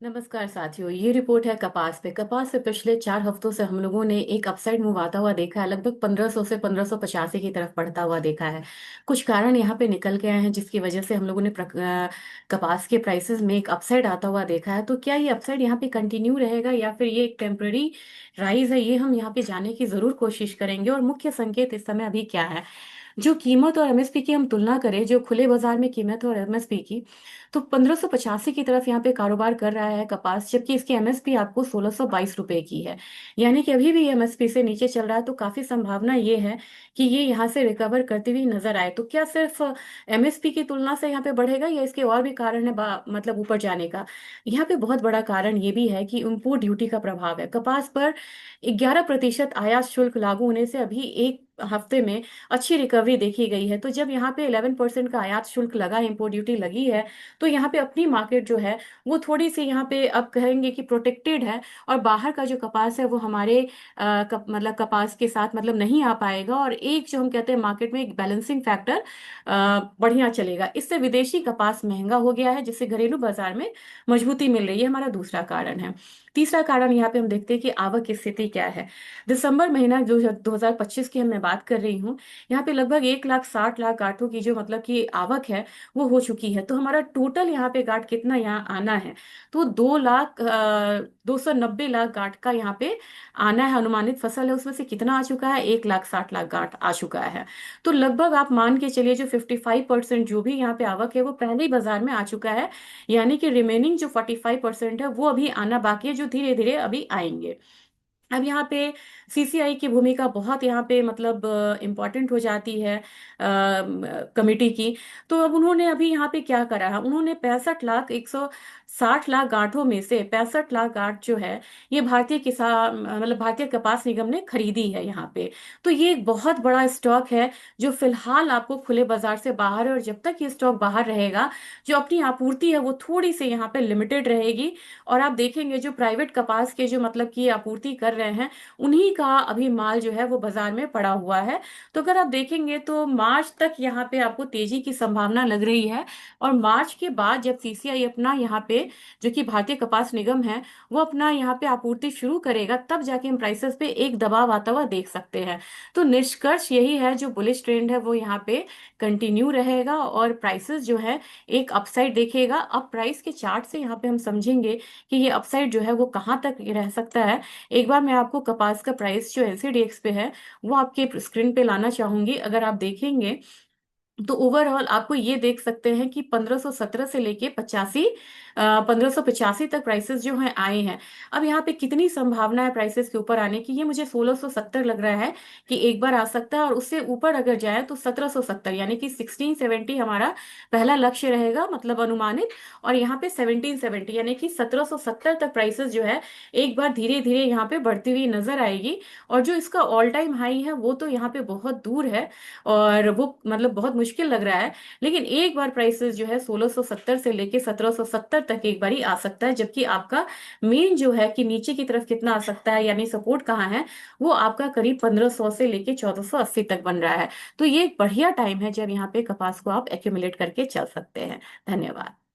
नमस्कार साथियों, ये रिपोर्ट है कपास पे। कपास पे पिछले 4 हफ्तों से हम लोगों ने एक अपसाइड मूव आता हुआ देखा है। लगभग 1500 से 1585 की तरफ बढ़ता हुआ देखा है। कुछ कारण यहाँ पे निकल के आए हैं जिसकी वजह से हम लोगों ने कपास के प्राइसेस में एक अपसाइड आता हुआ देखा है। तो क्या ये अपसाइड यहाँ पे कंटिन्यू रहेगा या फिर ये एक टेम्पररी राइज है, ये हम यहाँ पे जानने की जरूर कोशिश करेंगे। और मुख्य संकेत इस समय अभी क्या है, जो कीमत और एमएसपी की हम तुलना करें, जो खुले बाजार में कीमत और एमएसपी की, तो 1585 की तरफ यहाँ पे कारोबार कर रहा है कपास, जबकि इसकी एमएसपी आपको 1622 रुपए की है। यानी कि अभी भी एमएसपी से नीचे चल रहा है। तो काफी संभावना ये है कि ये यहाँ से रिकवर करती हुई नजर आए। तो क्या सिर्फ एमएसपी की तुलना से यहाँ पे बढ़ेगा या इसके और भी कारण है मतलब ऊपर जाने का? यहाँ पे बहुत बड़ा कारण ये भी है कि इम्पोर्ट ड्यूटी का प्रभाव है कपास पर। 11% आयात शुल्क लागू होने से अभी एक हफ्ते में अच्छी रिकवरी देखी गई है। तो जब यहाँ पे 11% का आयात शुल्क लगा, इम्पोर्ट ड्यूटी लगी है, तो यहाँ पे अपनी मार्केट जो है वो थोड़ी सी यहाँ पे अब कहेंगे कि प्रोटेक्टेड है। और बाहर का जो कपास है वो हमारे मतलब कपास के साथ मतलब नहीं आ पाएगा। और एक जो हम कहते हैं मार्केट में एक बैलेंसिंग फैक्टर बढ़िया चलेगा। इससे विदेशी कपास महंगा हो गया है, जिससे घरेलू बाजार में मजबूती मिल रही है। हमारा दूसरा कारण है। तीसरा कारण यहाँ पे हम देखते हैं कि आवक की स्थिति क्या है। दिसंबर महीना जो 2025 की मैं बात कर रही हूँ, यहाँ पे लगभग 1,60,00,000 गांठों की जो मतलब की आवक है वो हो चुकी है। तो हमारा टोटल यहाँ पे गांठ कितना यहाँ आना है, तो 2,290,000 गांठ का यहाँ पे आना है। अनुमानित फसल है उसमें से कितना आ चुका है, 1,60,00,000 गांठ आ चुका है। तो लगभग आप मान के चलिए जो 55% जो भी यहाँ पे आवक है वो पहले ही बाजार में आ चुका है। यानी कि रिमेनिंग जो 45% है वो अभी आना बाकी है, जो धीरे धीरे अभी आएंगे। अब यहाँ पे सीसीआई की भूमिका बहुत यहाँ पे मतलब इम्पोर्टेंट हो जाती है कमेटी की। तो अब उन्होंने अभी यहाँ पे क्या करा है, उन्होंने 65,160,00,000 गांठों में से 65 लाख गांठ जो है ये भारतीय किसान मतलब भारतीय कपास निगम ने खरीदी है यहाँ पे। तो ये एक बहुत बड़ा स्टॉक है जो फिलहाल आपको खुले बाजार से बाहर है। और जब तक ये स्टॉक बाहर रहेगा, जो अपनी आपूर्ति है वो थोड़ी सी यहाँ पे लिमिटेड रहेगी। और आप देखेंगे जो प्राइवेट कपास के जो मतलब की आपूर्ति कर रहे हैं, उन्हीं का अभी माल जो है वो बाजार में पड़ा हुआ है। तो अगर आप देखेंगे तो मार्च तक यहाँ पे आपको तेजी की संभावना लग रही है। और मार्च के बाद जब सीसीआई अपना यहाँ पे, जो कि भारतीय कपास निगम है, वो अपना यहाँ पे आपूर्ति शुरू करेगा, तब जाके हम प्राइसेस पे एक दबाव आता हुआ देख सकते हैं। तो निष्कर्ष यही है, जो बुलिश ट्रेंड है वो यहाँ पे कंटिन्यू रहेगा और प्राइसेस जो है एक अपसाइड देखेगा। अब प्राइस के चार्ट से यहाँ पे हम समझेंगे कि ये अपसाइड जो है वो कहाँ तक रह सकता है। एक बार मैं आपको कपास का प्राइस जो एलसीडीएक्स पे है वो आपके स्क्रीन पे लाना चाहूंगी। अगर आप देखेंगे तो ओवरऑल आपको ये देख सकते हैं कि 1517 से लेके 1585 तक प्राइसेस जो हैं आए हैं। अब यहाँ पे कितनी संभावना है प्राइसेस के ऊपर आने की, ये मुझे 1670 लग रहा है कि एक बार आ सकता है। और उससे ऊपर अगर जाए तो 1770, यानी कि 1670 हमारा पहला लक्ष्य रहेगा मतलब अनुमानित। और यहाँ पे 1770 यानी कि 1770 तक प्राइसेस जो है एक बार धीरे धीरे यहाँ पे बढ़ती हुई नजर आएगी। और जो इसका ऑल टाइम हाई है वो तो यहाँ पे बहुत दूर है और वो मतलब बहुत मुश्किल लग रहा है। लेकिन एक बार प्राइसेस जो है 1670 से लेके 1770 तक एक बार ही आ सकता है। जबकि आपका मेन जो है कि नीचे की तरफ कितना आ सकता है, यानी सपोर्ट कहाँ है, वो आपका करीब 1500 से लेके 1480 तक बन रहा है। तो ये एक बढ़िया टाइम है जब यहाँ पे कपास को आप एक्यूमुलेट करके चल सकते हैं। धन्यवाद।